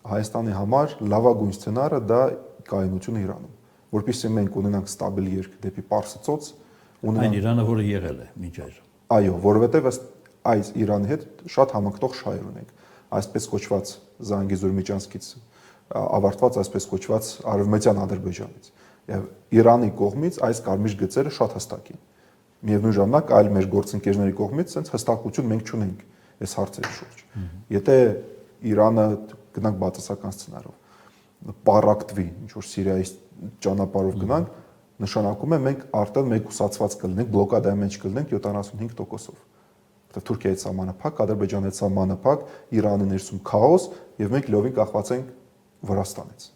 Հայաստանի համար լավագույն սցենարը դա կայունությունը Իրանում, որովհետեւ մենք ունենանք ստաբիլ երկ դեպի Պարսից Այն Իրանը, որը եղել է մինչ այժմ։ Այո, որովհետեւ այս Իրանի հետ շատ համակտող շահեր ունենք, այսպես կոչված Զանգեզուր-Միջանցքից ավարտված այսպես կոչված Արևմտյան Ադրբեջանից։ Եվ Իրանի կողմից այս կարմիր գծերը շատ հստակ են։ Միևնույն ժամանակ այլ մեր գործընկերների կողմից sense հստակություն մենք չունենք այս հարցերի շուրջ։ Եթե Իրանը գնանք բացասական սցենարով, պարակտվի, ինչ որ Սիրիայի ճանապարհով գնանք, նշանակում է մենք արդեն մեկուսացված կլինենք, բլոկադայի մեջ կլինենք 75%-ով։ Որտեղ Թուրքիայի սահմանը փակ, Ադրբեջանի սահմանը փակ, Իրանի ներսում քաոս եւ մենք լովին կախված ենք Վրաստանից։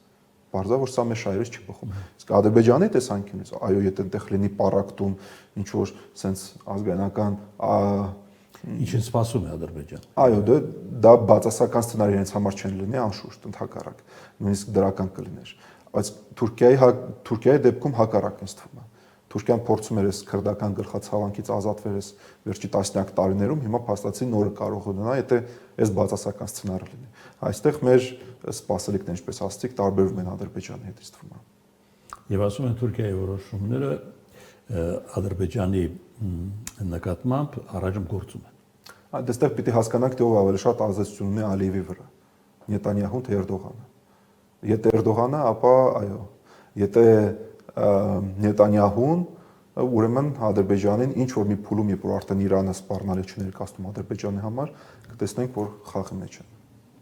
Բարձր որ սա մեր շահերից չի բխում։ Իսկ Ադրբեջանի տեսանկյունից, այո, եթե այնտեղ լինի պարակտում, ինչ որ sense ազգայնական Ինչ են սպասում է Ադրբեջան։ Այո, դա բացասական սցենարի իրենց համար չեն լինի, անշուշտ, ընդհակառակ, նույնիսկ դրական կլիներ։ Բայց Թուրքիայի դեպքում հակառակն ինձ թվում է։ Թուրքիան փորձում էր այս քրդական գլխացավանքից ազատվել այս վերջի տասնյակ տարիներում, հիմա փաստացի նորը կարող ունենա, եթե այս բացասական սցենարը լինի։ Այստեղ մեր սպասելիքներն, ինչպես ասացիք, տարբերվում են Ադրբեջանի հետ, ինձ թվում է։ Եվ ասում են Թուրքիայի որոշումները Ադրբեջանի նկատմամբ առայժմ գործում են։ Այստեղ պիտի հասկանանք, թե ով ավելի շատ ազդեցություն ունի Ալիևի վրա՝ Նետանյահուն թե Էրդողանը։ Եթե Էրդողանը, ապա այո, եթե Նետանյահուն, ուրեմն Ադրբեջանին ինչ որ մի փուլում, երբ որ արդեն Իրանը սպառնալիք չներկայացնում Ադրբեջանի համար, կտեսնենք, որ խաղի մեջ են։